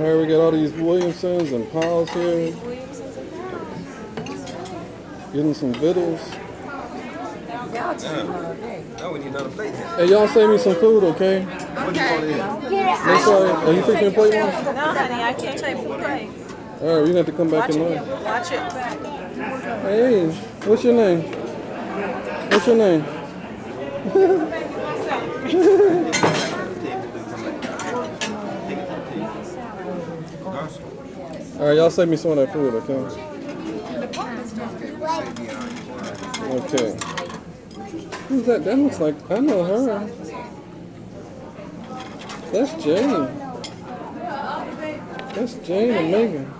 Alright, we got all these Williamsons and Powell's here. Getting some vittles. No, we need another plate. Hey, y'all save me some food, okay? Okay. That's all right. Are you fixing to plate one? No, honey, I can't take the plate. Alright, we have to come back in line. Watch it. Hey, what's your name? What's your name? Alright, y'all save me some of that food, okay? Okay. Who's that? That looks like, I know her. That's Jane. That's Jane and Megan.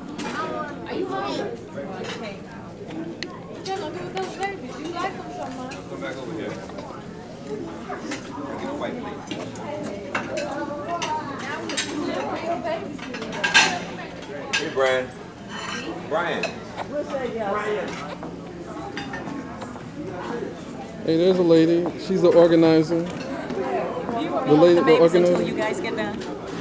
Are you hungry? You're gonna do with those babies. You like them so much. Come back over here. Get a white plate. Hey, Brian. Brian. Hey, there's a lady. She's the organizer. The lady, the organizer. Until you guys get done.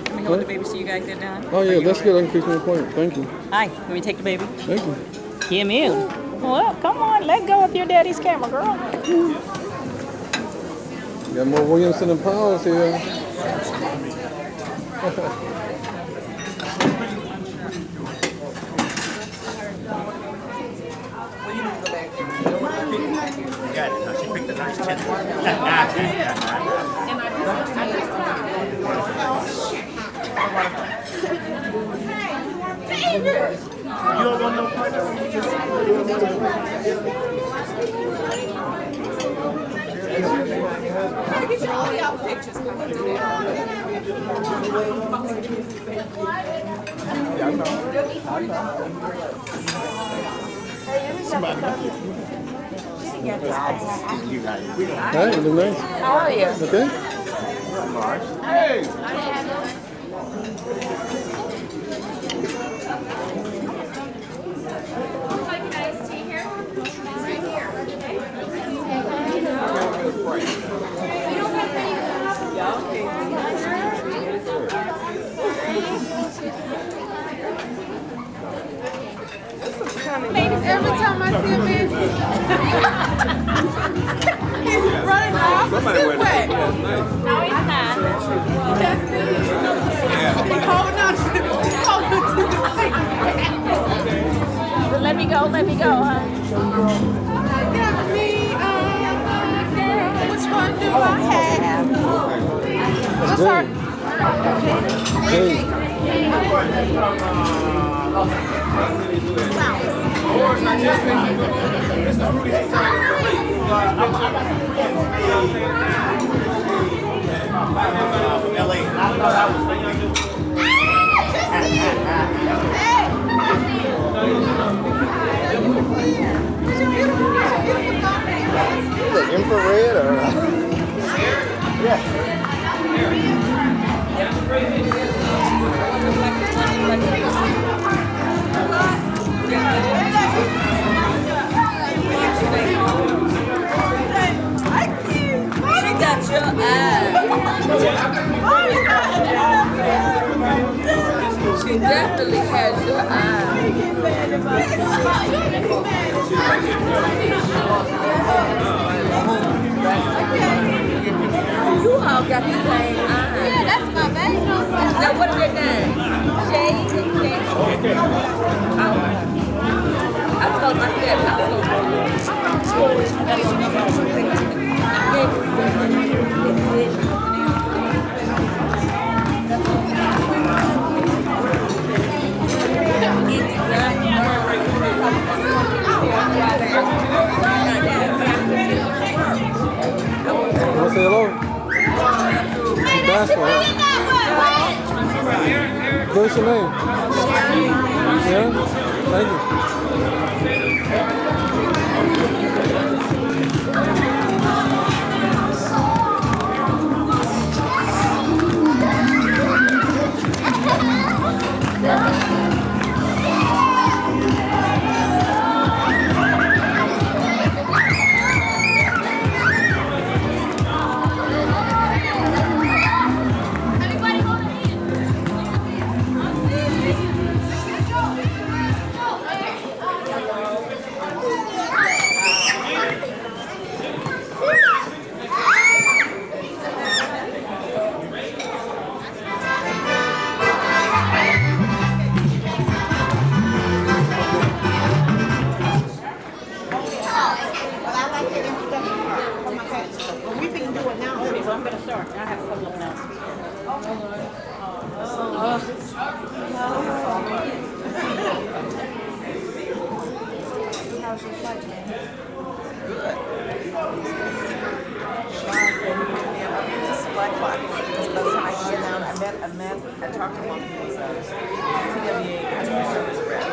Let me hold the babies till you guys get done. Oh yeah, that's good. I can fix my plate. Thank you. Hi, let me take the baby. Thank you. Kim in. Well, come on, let go of your daddy's camera, girl. Got more Williamson and Powell's here. Got it. She picked a nice tender. You don't want no part of Get all y'all pictures. Hi, you look nice. How are you? Okay. Every time I see a man, he's running off. Somebody went Way. that's nice. No, he's not. He's holding on to the Let me go, huh? Give me girl, which one do I have? What's her? Jane. Is it infrared or? She got your eye. She definitely has your eye. You all got the same eye. Yeah, that's my baby. Now what are their names? Jade and Jade. I told myself Want to say hello? That's one. What's your name? Sharon. Thank you. But I like that introduction part from my cousin. But we can do it now. Okay, so I'm going to start. I have a couple of announcements. How's your flight, man? Just black clock. Because by the time I get down, I talked to one who was a TWA customer service rep.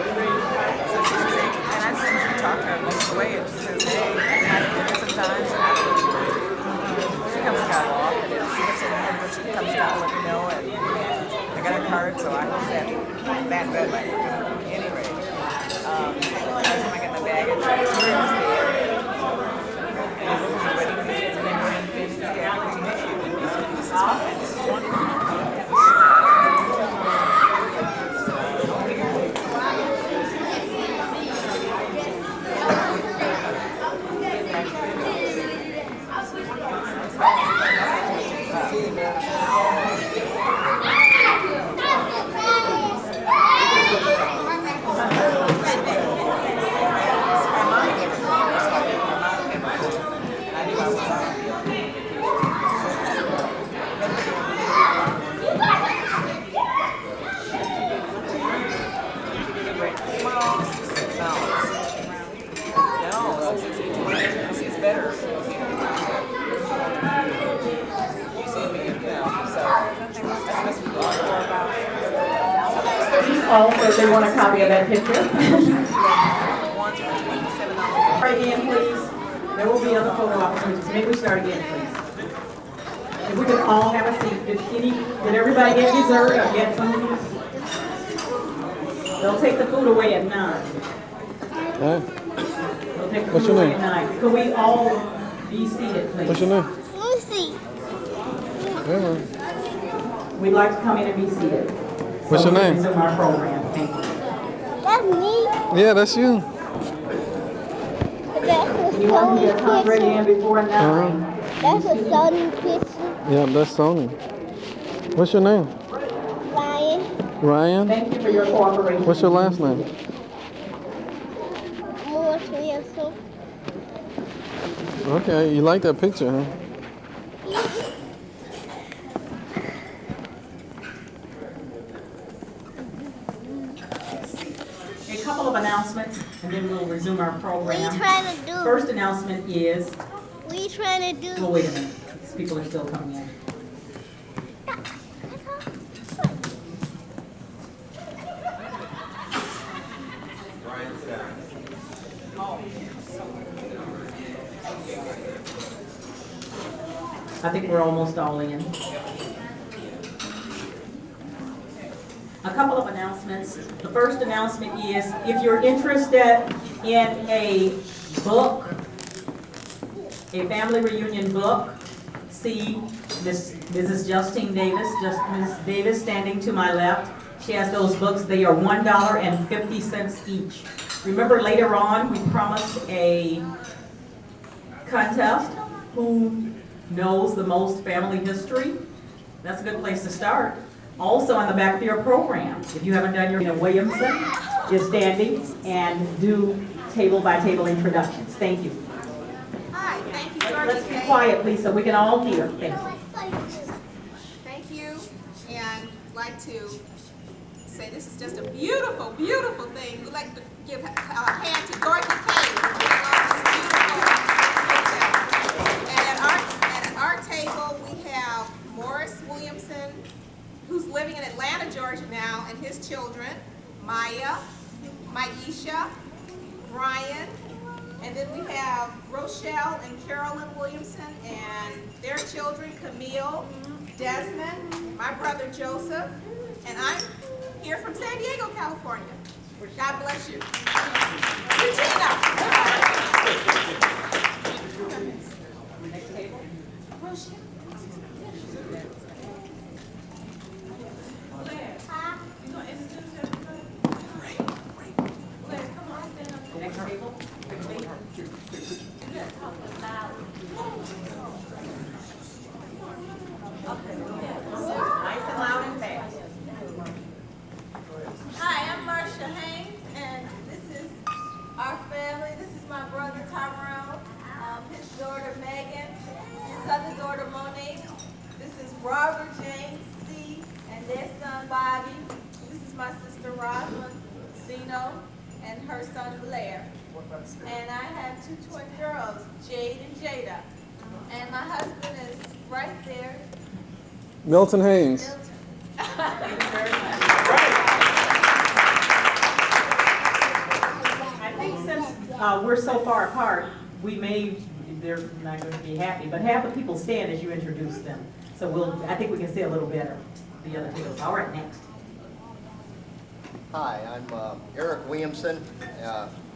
So she said, and I said, she talked to her this way, and she says, hey, I had to do this sometimes, and I don't really do it. She comes and got off, and then she gets in here, but she comes down to let me know, and I got her card, so I hope that good, like, anyway. By the time I get my baggage, she was there. And it was ready to get to the main thing, to get everything issued, and this is fine. This is wonderful. Also, they want a copy of that picture. Right again, please. There will be other photo opportunities. Maybe we start again, please. If we could all have a seat. Did everybody get dessert or get food? They'll take the food away at 9. Huh? They'll take the What's food your away name? at 9. Could we all be seated, please? What's your name? Lucy. Yeah. We'd like to come in and be seated. What's your name? Resume our program. Thank you. That's me. Yeah, that's you. That's a You want to get Sony ready in picture. before 9. That's a Sony picture. Yeah, that's Sony. What's your name? Ryan. Ryan? Thank you for your cooperation. What's your last name? Marsha. Okay, you like that picture, huh? A couple of announcements, and then we'll resume our What are you program. trying to do? First announcement is, What are you trying to do? oh, wait a minute, these people are still coming in. I think we're almost all in. A couple of announcements. The first announcement is, if you're interested in a book, a family reunion book, see Mrs. Justine Davis, Ms. Davis standing to my left. She has those books. They are $1.50 each. Remember, later on, we promised a contest. Who knows the most family history? That's a good place to start. Also on the back of your program, if you haven't done your, Williamson is standing and do table by table introductions. Thank you. Hi, thank you, Georgia. Let's be quiet, please, so we can all hear. Thank you. Thank you, and like to say this is just a beautiful, beautiful thing. We'd like to give a hand to Dorothy Kane for putting on this beautiful. And at our table, we have Morris Williamson, who's living in Atlanta, Georgia now, and his children, Maya, Maisha, Brian, and then we have Rochelle and Carolyn Williamson and their children, Camille, Desmond, my brother Joseph, and I'm here from San Diego, California. God bless you. Regina. Next table. Rochelle. Next table. Nice and loud and fast. Hi, I'm Marsha, and this is our family. This is my brother Tyrone. And I have two twin girls, Jade and Jada. And my husband is right there. Milton Haynes. I think since we're so far apart, they're not going to be happy, but have the people stand as you introduce them. So I think we can see a little better the other videos. All right, next. Hi, I'm Eric Williamson,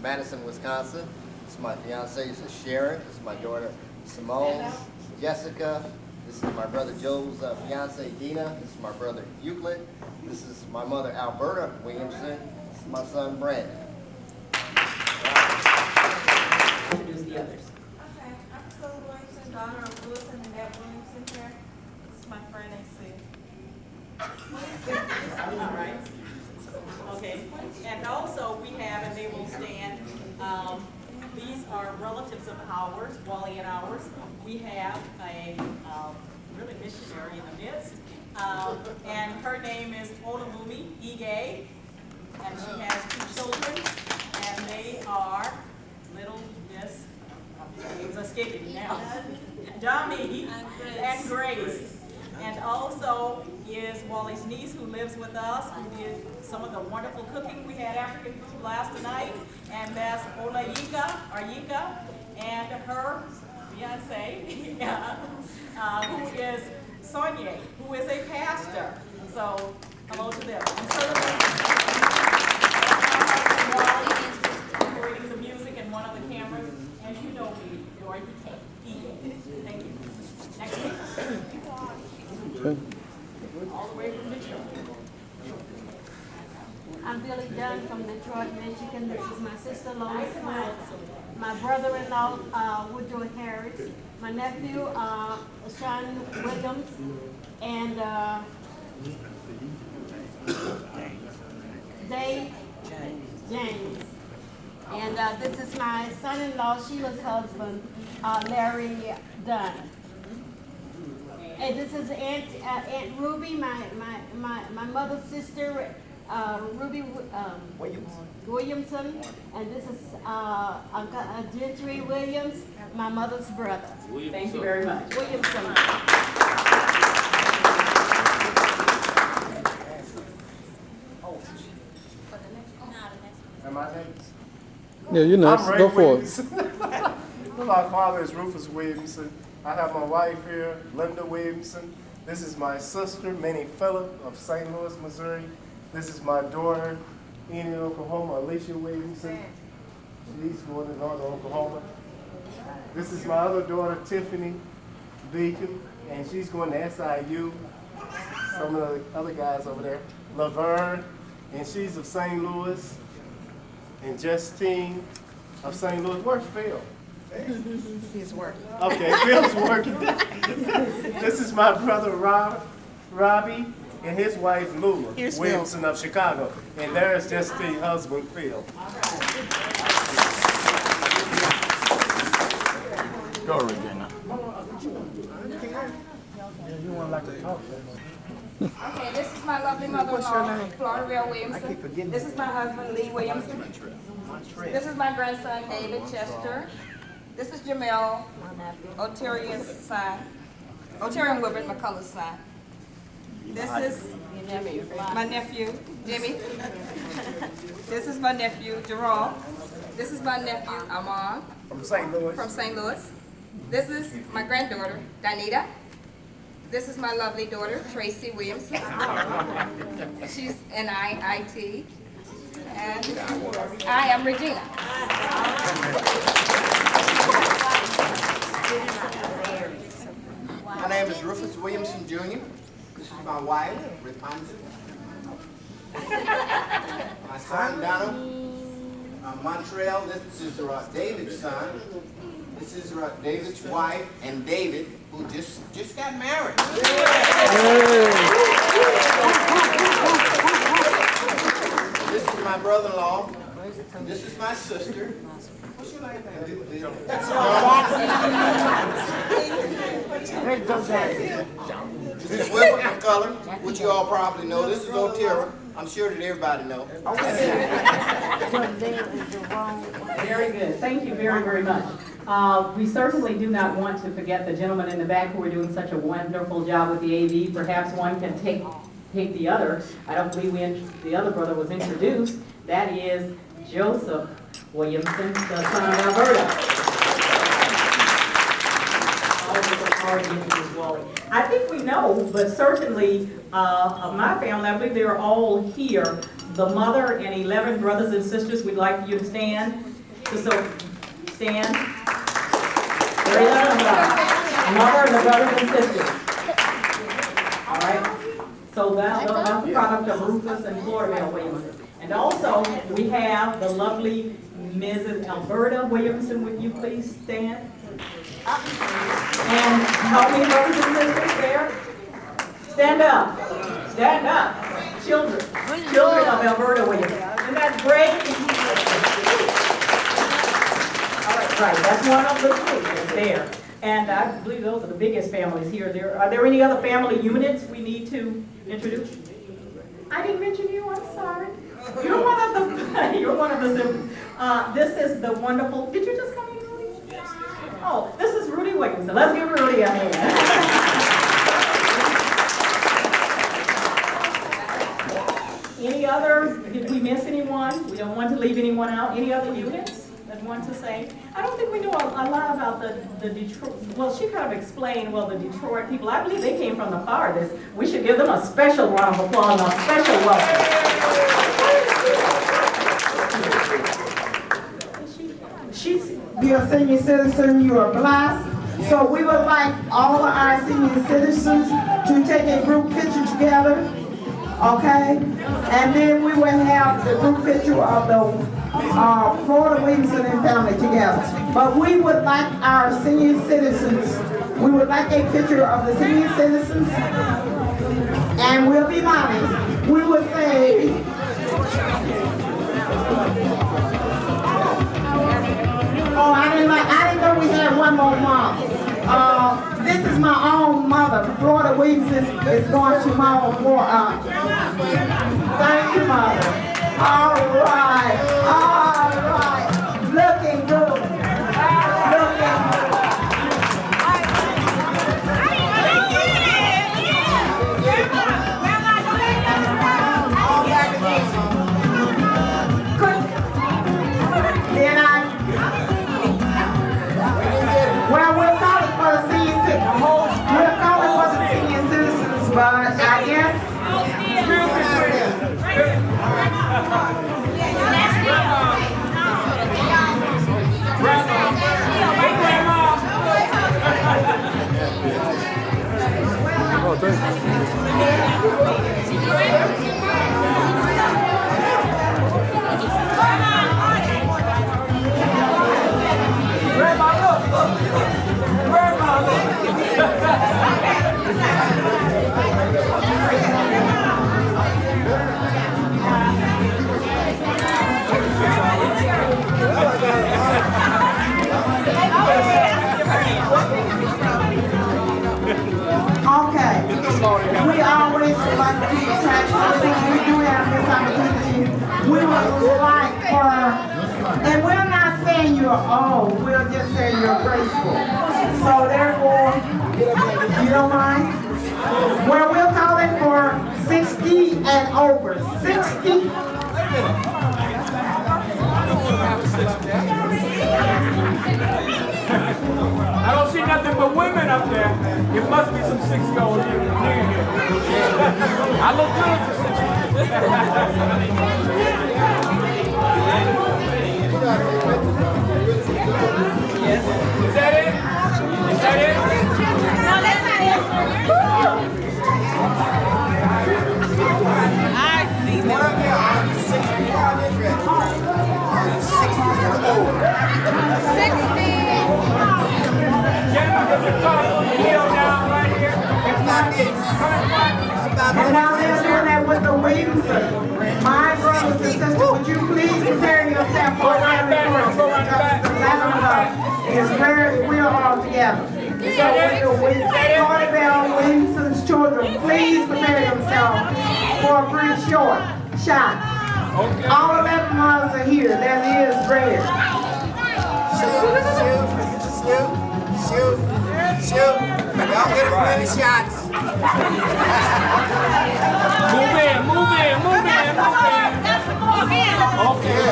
Madison, Wisconsin. This is my fiancée, this is Sharon. This is my daughter, Simone, Jessica. This is my brother Joe's fiancée, Dina. This is my brother, Euclid. This is my mother, Alberta Williamson. This is my son, Brandon. Introduce the others. Okay, I'm Phil Williamson, daughter of Wilson and Deb Williamson here. This is my friend AC. All right. Okay, and also we have, and they will stand, these are relatives of ours, Wally and ours. We have a really missionary in the midst, and her name is Olamumi Ige, and she has two children, and they are little Miss, it's escaping me now, Dami and Grace. And also is Wally's niece who lives with us, who did some of the wonderful cooking. We had African food last night, and that's Yika, and her fiance, who is Sonia, who is a pastor. So, hello to them. And Wally operating the music and one of the cameras, and you know me, Dory. Thank you. Next week. Okay. All the way from Detroit. I'm Billy Dunn from Detroit, Michigan. This is my sister Lois, my brother-in-law Woodrow Harris, my nephew Sean Williams, and Dave James. And this is my son-in-law Sheila's husband, Larry Dunn. And this is Aunt Ruby, my mother's sister, Ruby Williamson, and this is Uncle Gentry Williams, my mother's brother. Thank you very much. Williamson. Am I next? Yeah, you're next. I'm Ray Go for it. Williamson. My father is Rufus Williamson. I have my wife here, Linda Williamson. This is my sister, Minnie Phillip of St. Louis, Missouri. This is my daughter, Enid, Oklahoma, Alicia Williamson. She's going to Northern Oklahoma. This is my other daughter, Tiffany Beacon, and she's going to SIU. Some of the other guys over there, Laverne, and she's of St. Louis. And Justine of St. Louis. Where's Phil? He's working. Okay, Phil's working. This is my brother Robbie and his wife Lula Williamson of Chicago. And there's Justine's husband Phil. Go, Regina. You want like to talk? Okay, this is my lovely mother-in-law, Florida Williamson. This is my husband, Lee Williamson. This is my grandson, David Chester. This is Jamel, Otarian's son. Otarian Wilbert McCullough's son. This is my nephew, Jimmy. This is my nephew, Jerome. This is my nephew, Amon. From St. Louis. From St. Louis. This is my granddaughter, Danita. This is my lovely daughter, Tracy Williamson. She's in IIT. And I am Regina. My name is Rufus Williamson Jr. This is my wife, Rapunzel. My son, Donald. Montreal, this is David's son. This is David's wife, and David, who just got married. This is my brother-in-law. This is my sister. What's your name? This is Wilbert McCullough, which you all probably know. This is Otera. I'm sure that everybody knows. Very good. Thank you very, very much. We certainly do not want to forget the gentleman in the back who are doing such a wonderful job with the AV. Perhaps one can take the other. I don't believe the other brother was introduced. That is Joseph Williamson, the son of Alberta. I think we know, but certainly of my family, I believe they're all here. The mother and 11 brothers and sisters, we'd like you to stand. So stand. There are 11 of us. Mother and the brothers and sisters. All right. So that's the product of Rufus and Floribel Williamson. And also, we have the lovely Mrs. Alberta Williamson. Would you please stand? And how many brothers and sisters there? Stand up. Stand up. Children. Children of Alberta Williamson. Isn't that great? All right, that's one of the children there. And I believe those are the biggest families here. Are there any other family units we need to introduce? I didn't mention you, I'm sorry. You're one of the siblings. This is the wonderful, did you just come in, Rudy? Oh, this is Rudy Williamson. Let's give Rudy a hand. Any other, did we miss anyone? We don't want to leave anyone out. Any other units that want to say? I don't think we know a lot about the Detroit, well, she kind of explained, well, the Detroit people, I believe they came from the farthest. We should give them a special round of applause, a special welcome. You're a senior citizen, you are blessed. So we would like all of our senior citizens to take a group picture together, okay? And then we will have the group picture of the Florida Williamson and family together. But we would like our senior citizens, we would like a picture of the senior citizens, and we'll be mommies. We would say, oh, I didn't know we had one more mom. This is my own mother. Florida Williamson is going to mom for us. Thank you, mother. All right. Looking good. Looking good. Well, we're calling for the senior citizens. We're calling for the senior citizens, but I guess. Oh, Okay. We always like to tax since we do have this opportunity. We would like for, and we're not saying you're old, we're just saying you're graceful. So therefore, you don't mind? Well, we're calling for 60 and over. 60. I don't see nothing but women up there. It must be some 6-year-olds here. I look good for 60. Is that it? Is that it? No, that's not it. I see them. 60. And now they're doing that with the Williamson. My brothers and sisters, would you please prepare yourself for it's where we are all together. So with the Floribel Williamson's children, please prepare yourself for a brief short. shot. All 11 mothers are here. That is rare. Shoot. Y'all get as many shots. Move in. Okay.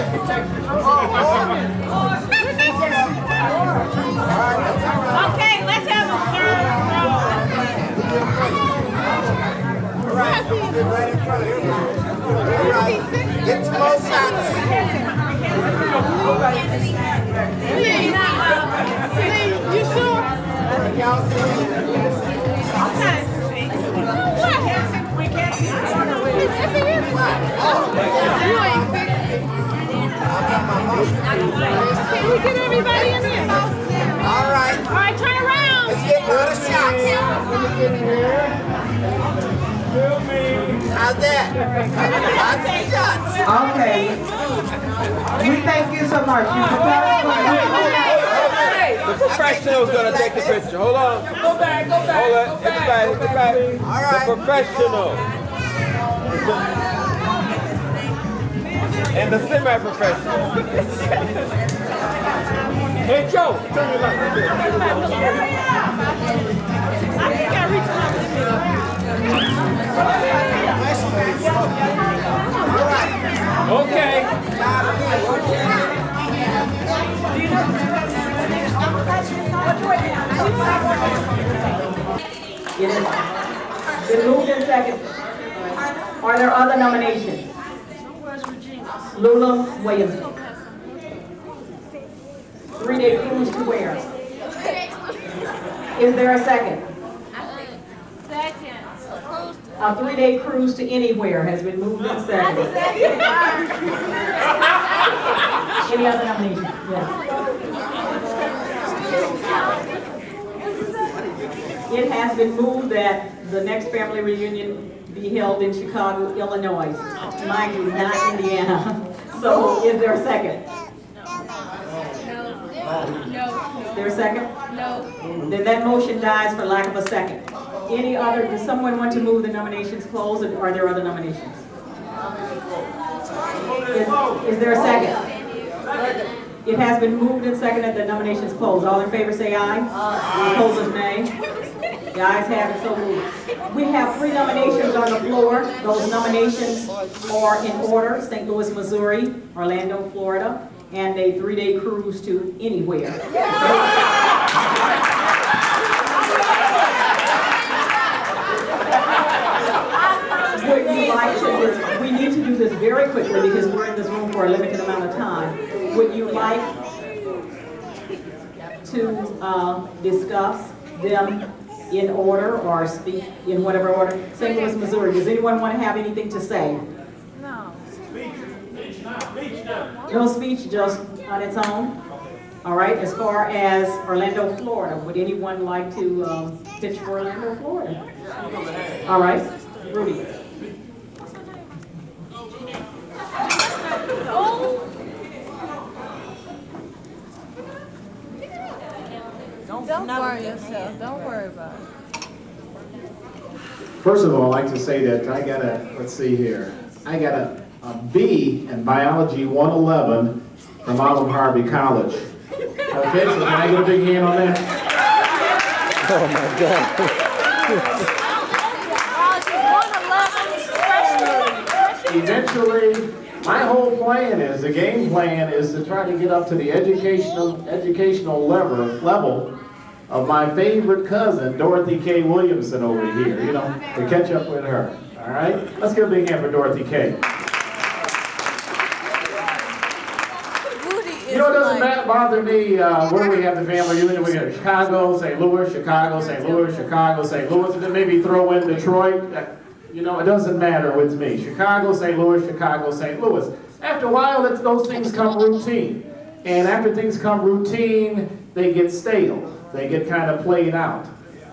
Okay, let's have a third round. All right. Get 2 more shots. You sure? We can't see. Can we get everybody in here? All right, turn around. let's get another shot. How's that? Lots of shots. Okay. We thank you so much. The professional's gonna take the picture. Hold on. Go back. Hold on. Everybody, get back. All right. The professional. And the semi-professional. Hey, Joe, turn your light. I think I reached my Okay. Been moved in second. Are there other nominations? Lula Williamson. 3-day cruise to where? Is there a second? Second. A 3-day cruise to anywhere has been moved in second. Any other nominations? Yes. It has been moved that the next family reunion be held in Chicago, Illinois. Mind you, not Indiana. So is there a second? No. Is there a second? No. Then that motion dies for lack of a second. Any other, does someone want to move the nominations closed, or are there other nominations? Is there a second? It has been moved and seconded that the nominations closed. All in favor say aye. Opposers nay. The ayes have it, so moved. We have 3 nominations on the floor. Those nominations are in order: St. Louis, Missouri, Orlando, Florida, and a 3-day cruise to anywhere. Would you like to, we need to do this very quickly because we're in this room for a limited amount of time. Would you like to discuss them in order or speak in whatever order? St. Louis, Missouri, does anyone want to have anything to say? No. No speech, just on its own? All right, as far as Orlando, Florida, would anyone like to pitch for Orlando, Florida? All right, Rudy. Don't worry yourself. Don't worry about it. First of all, I'd like to say that I got let's see here. I got a B in Biology 111 from Olive Harvey College. Okay, so can I get a big hand on that? Oh my God. Eventually, my whole plan is, the game plan is to try to get up to the educational level of my favorite cousin, Dorothy K. Williamson over here, you know, to catch up with her. All right? Let's give a big hand for Dorothy K. You know, it doesn't bother me where we have the family reunion. We have Chicago, St. Louis, Chicago, St. Louis, Chicago, St. Louis, and then maybe throw in Detroit. You know, it doesn't matter with me. Chicago, St. Louis, Chicago, St. Louis. After a while, those things come routine. And after things come routine, they get stale. They get kind of played out.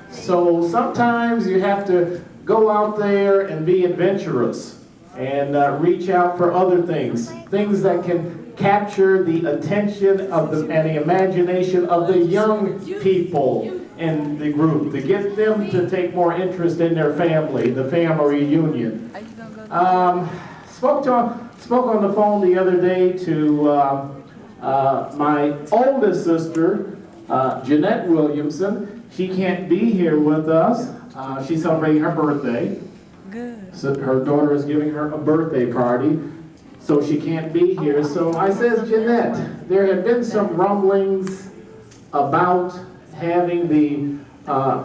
So sometimes you have to go out there and be adventurous and reach out for other things. Things that can capture the attention of and the imagination of the young people in the group, to get them to take more interest in their family, the family reunion. spoke on the phone the other day to my oldest sister, Jeanette Williamson. She can't be here with us. She's celebrating her birthday. Good. So her daughter is giving her a birthday party, so she can't be here. So I says, Jeanette, there have been some rumblings about having the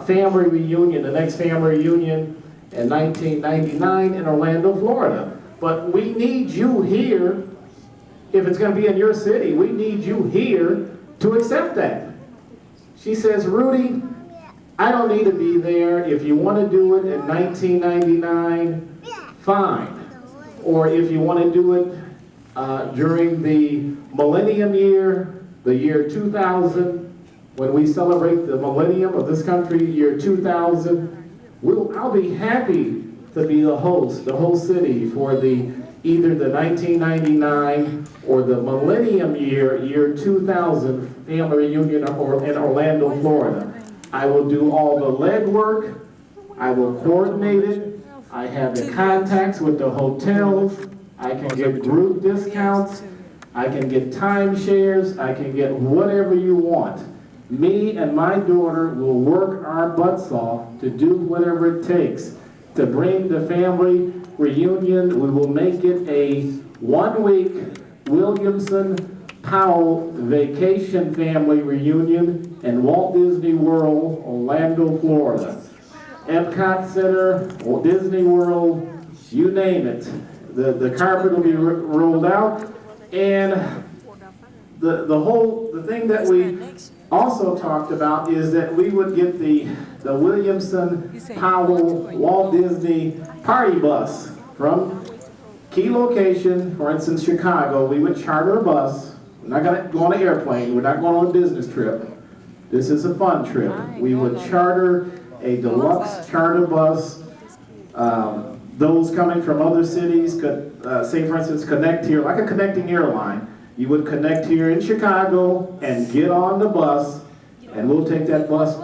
family reunion, the next family reunion in 1999 in Orlando, Florida. But we need you here. If it's going to be in your city, we need you here to accept that. She says, Rudy, I don't need to be there. If you want to do it in 1999, fine. Or if you want to do it during the millennium year, the year 2000, when we celebrate the millennium of this country, year 2000, I'll be happy to be the host city for either the 1999 or the millennium year 2000 family reunion in Orlando, Florida. I will do all the legwork. I will coordinate it. I have the contacts with the hotels. I can get group discounts. I can get timeshares. I can get whatever you want. Me and my daughter will work our butts off to do whatever it takes to bring the family reunion. We will make it a 1-week Williamson Powell vacation family reunion in Walt Disney World, Orlando, Florida. Epcot Center, Walt Disney World, you name it. The carpet will be rolled out, and the thing that we also talked about is that we would get the Williamson Powell Walt Disney party bus from key location, for instance Chicago. We would charter a bus. We're not going to go on an airplane. We're not going on a business trip. This is a fun trip. We would charter a deluxe charter bus. Those coming from other cities could, say for instance, connect here, like a connecting airline. You would connect here in Chicago and get on the bus, and we'll take that bus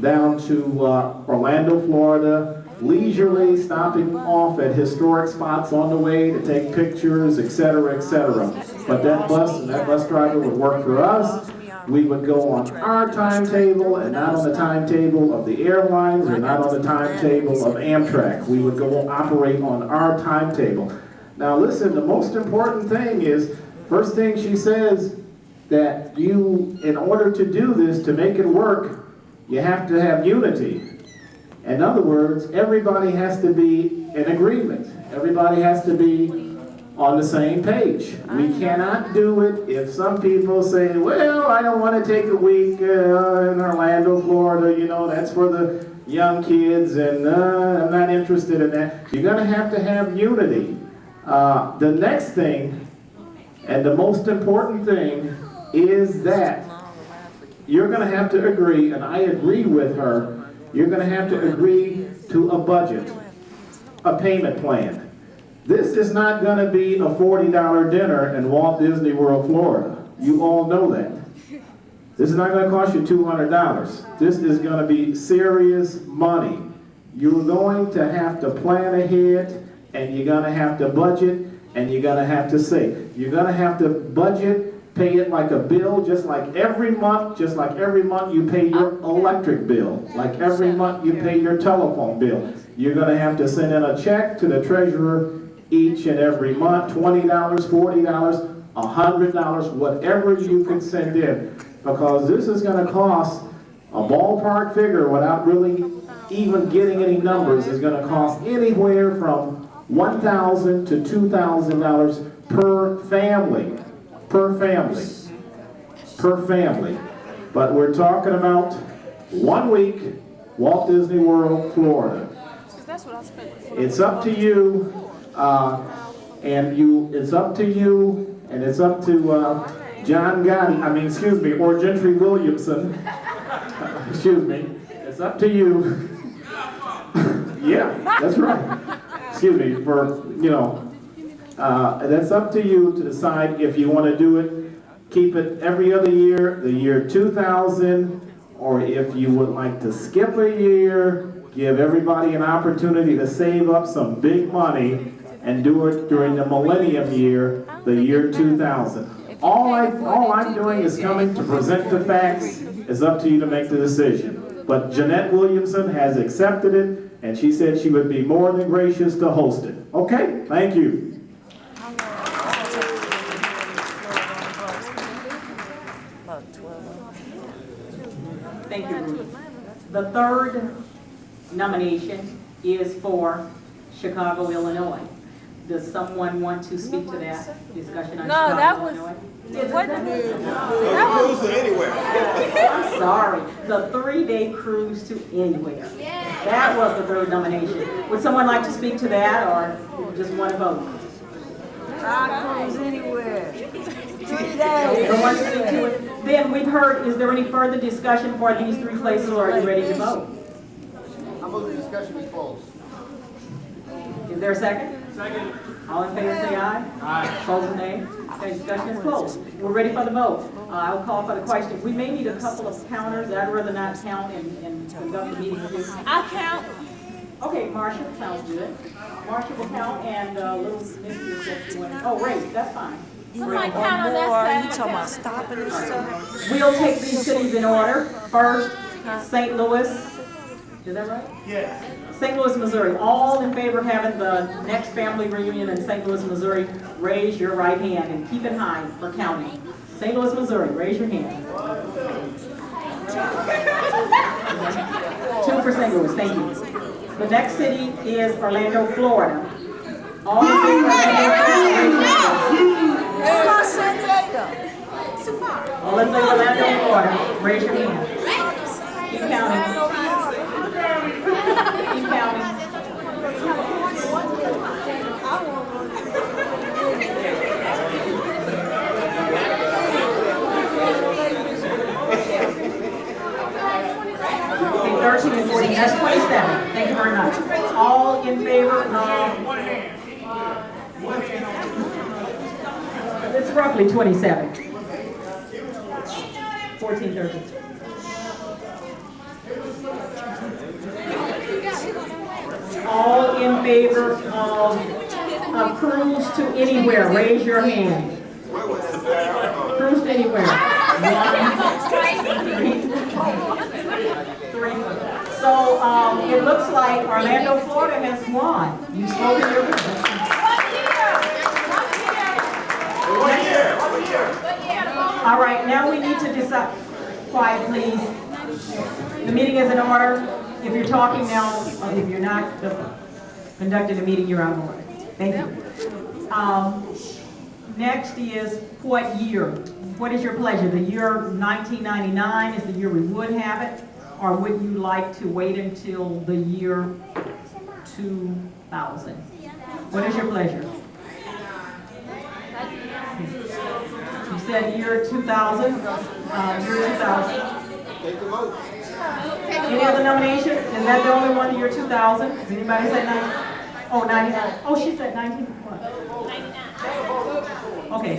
down to Orlando, Florida, leisurely stopping off at historic spots on the way to take pictures, etc., etc. But that bus and that bus driver would work for us. We would go on our timetable and not on the timetable of the airlines or not on the timetable of Amtrak. We would go operate on our timetable. Now listen, the most important thing is, first thing she says, that you, in order to do this, to make it work, you have to have unity. In other words, everybody has to be in agreement. Everybody has to be on the same page. We cannot do it if some people say, well, I don't want to take a week in Orlando, Florida, you know, that's for the young kids, and I'm not interested in that. You're going to have unity. The next thing, and the most important thing, is that you're going to have to agree, and I agree with her, you're going to have to agree to a budget, a payment plan. This is not going to be a $40 dinner in Walt Disney World, Florida. You all know that. This is not going to cost you $200. This is going to be serious money. You're going to have to plan ahead, and you're going to have to budget, and you're going to have to save. You're going to have to budget, pay it like a bill, just like every month you pay your electric bill, like every month you pay your telephone bill. You're going to have to send in a check to the treasurer each and every month, $20, $40, $100, whatever you can send in, because this is going to cost a ballpark figure without really even getting any numbers. Is going to cost anywhere from $1,000 to $2,000 per family. Per family. But we're talking about 1 week, Walt Disney World, Florida. It's up to you, it's up to you, and it's up to John Gotti, or Gentry Williamson, it's up to you. Yeah, that's right. That's up to you to decide if you want to do it, keep it every other year, the year 2000, or if you would like to skip a year, give everybody an opportunity to save up some big money and do it during the millennium year, the year 2000. All I'm doing is coming to present the facts. It's up to you to make the decision. But Jeanette Williamson has accepted it, and she said she would be more than gracious to host it. Okay, thank you. Thank you, Ruth. The third nomination is for Chicago, Illinois. Does someone want to speak to that discussion on Chicago, that was- Illinois? What? I'm sorry. The 3-day cruise to anywhere. That was the third nomination. Would someone like to speak to that, or just want to vote? Cruise anywhere. 3 Okay, the one to speak to it. Then we've heard, is there any further discussion for these 3 places, or are you ready to vote? I move the discussion be closed. Is there a second? Second. All in favor say aye. Aye. Opposed nay. Okay, discussion is closed. We're ready for the vote. I'll call for the question. We may need a couple of counters. I'd rather not count and conduct the meeting with you. I'll count. Okay, Marsha, sounds good. Marsha will count, and little Missy said you want. Oh, Ray, that's fine. Somebody count on that side. You talking about stopping and stuff? We'll take these cities in order. First, St. Louis. Is that right? Yeah. St. Louis, Missouri. All in favor of having the next family reunion in St. Louis, Missouri, raise your right hand and keep it high for counting. St. Louis, Missouri, raise your hand. 2 for St. Louis, thank you. The next city is Orlando, Florida. All in favor of all in favor of Orlando, Florida, raise your hand. Keep counting. Keep counting. Okay, 13 and 14, that's 27. Thank you very much. All in favor of... It's roughly 27. 14, 13. All in favor of a cruise to anywhere, raise your hand. Cruise to anywhere. 1, 2, 3. So it looks like Orlando, Florida has won. You've spoken your position. All right, now we need to decide. Quiet, please. The meeting is in order. If you're talking now, if you're not conducting a meeting, you're out of order. Thank you. Next is what year? What is your pleasure? The year 1999 is the year we would have it, or would you like to wait until the year 2000? What is your pleasure? You said year 2000. Year 2000. Take the vote. Any other nominations? Is that the only one, the year 2000? Has anybody said 90? Oh, 99. Oh, she said 19. What? 99. Okay.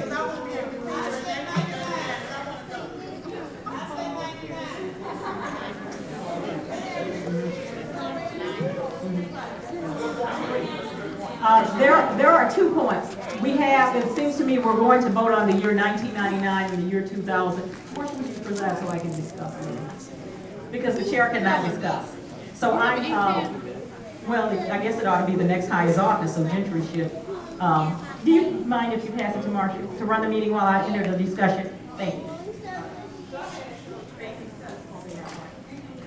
There are 2 points. We have, it seems to me we're going to vote on the year 1999 and the year 2000. Why don't you present so I can discuss it? Because the chair cannot discuss. So well, I guess it ought to be the next highest office, so Gentry should. Do you mind if you pass it to Marsha to run the meeting while I enter the discussion? Thank you.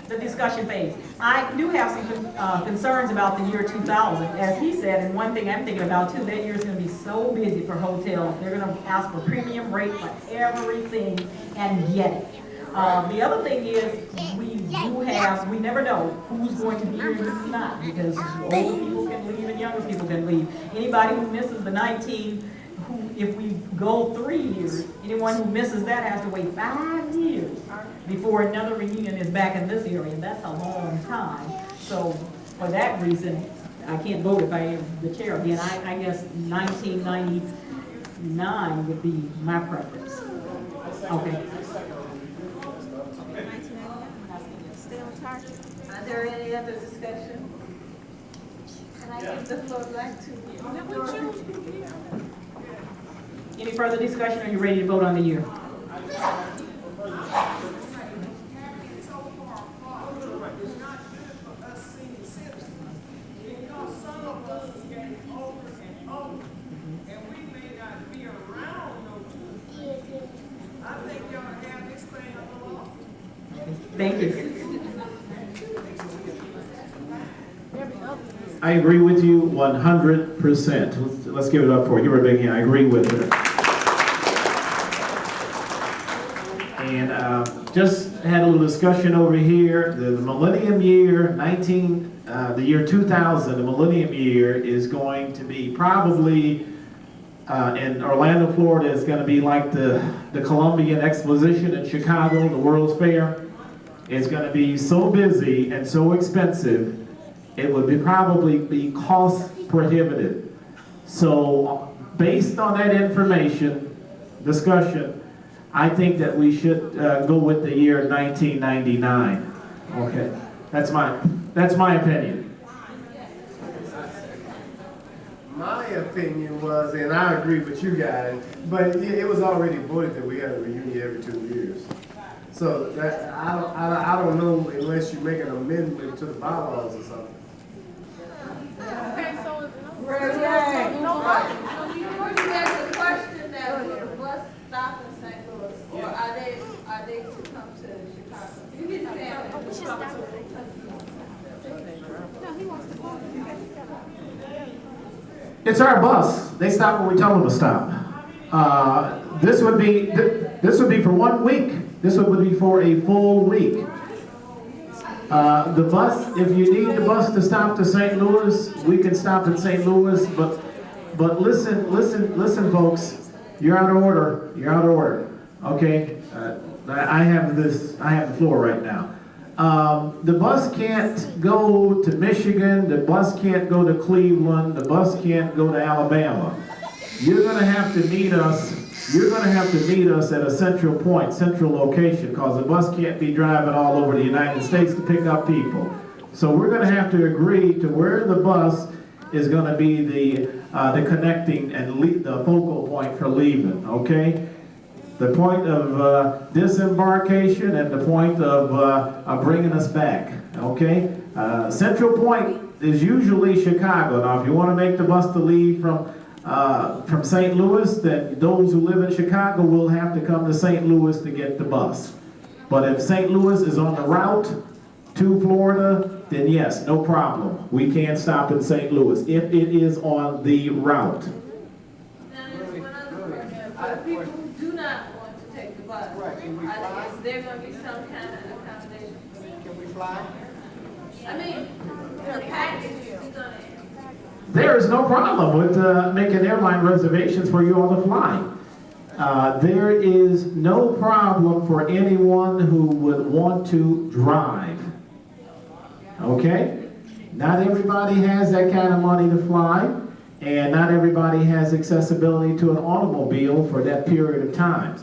The discussion phase. I do have some concerns about the year 2000. As he said, and one thing I'm thinking about too, that year is going to be so busy for hotels. They're going to ask for premium rate for everything and get it. The other thing is we never know who's going to be here and who's not, because old people can leave and younger people can leave. Anybody who misses the 19, if we go 3 years, anyone who misses that has to wait 5 years before another reunion is back in this area. That's a long time. So for that reason, I can't vote if I am the chair again. I guess 1999 would be my preference. Okay. Are there any other discussion? And I give the floor back to you. Any further discussion, or are you ready to vote on the year? Thank you. I agree with you 100%. Let's give it up for her. Give her a big hand. I agree with her. And just had a little discussion over here. The millennium year, the year 2000, the millennium year is going to be probably in Orlando, Florida, is going to be like the Columbian Exposition in Chicago, the World's Fair. It's going to be so busy and so expensive, it would probably be cost prohibitive. So based on that discussion, I think that we should go with the year 1999. Okay, that's my opinion. My opinion was, and I agree with you guys, but it was already voted that we had a reunion every 2 years. So that, I don't know unless you make an amendment to the bylaws or something. Okay, so there's a question that will the bus stop in St. Louis, or are they to come to Chicago? You can say that. It's our bus. They stop when we tell them to stop. This would be for 1 week. This would be for a full week. The bus, if you need the bus to stop to St. Louis, we can stop at St. Louis, but listen, folks, you're out of order. You're out of order. Okay? I have the floor right now. The bus can't go to Michigan, the bus can't go to Cleveland, the bus can't go to Alabama. You're gonna have to meet us. You're going to have to meet us at a central point, central location, because the bus can't be driving all over the United States to pick up people. So we're going to have to agree to where the bus is going to be the connecting and the focal point for leaving, okay? The point of disembarkation and the point of bringing us back, okay? Central point is usually Chicago. Now, if you want to make the bus to leave from St. Louis, then those who live in Chicago will have to come to St. Louis to get the bus. But if St. Louis is on the route to Florida, then yes, no problem. We can stop in St. Louis if it is on the route. Now, there's one other question. For the people who do not want to take the bus, is there going to be some kind of accommodation? Can we fly? I mean, the package is going to. There is no problem with making airline reservations for you all to fly. There is no problem for anyone who would want to drive. Okay? Not everybody has that kind of money to fly, and not everybody has accessibility to an automobile for that period of time.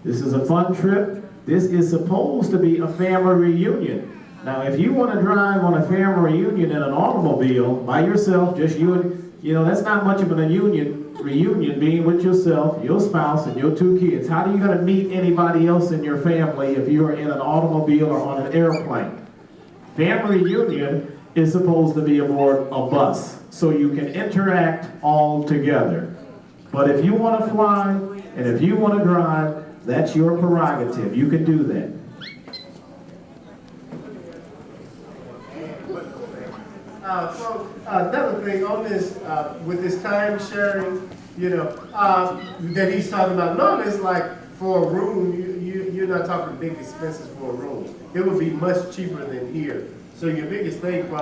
This is a fun trip. This is supposed to be a family reunion. Now, if you want to drive on a family reunion in an automobile by yourself, just you and, that's not much of a reunion being with yourself, your spouse, and your 2 kids. How are you going to meet anybody else in your family if you're in an automobile or on an airplane? Family reunion is supposed to be aboard a bus, so you can interact all together. But if you want to fly, and if you want to drive, that's your prerogative. You can do that. So another thing on this, with this time sharing, that he's talking about, normally it's like for a room, you're not talking big expenses for a room. It would be much cheaper than here. So your biggest thing probably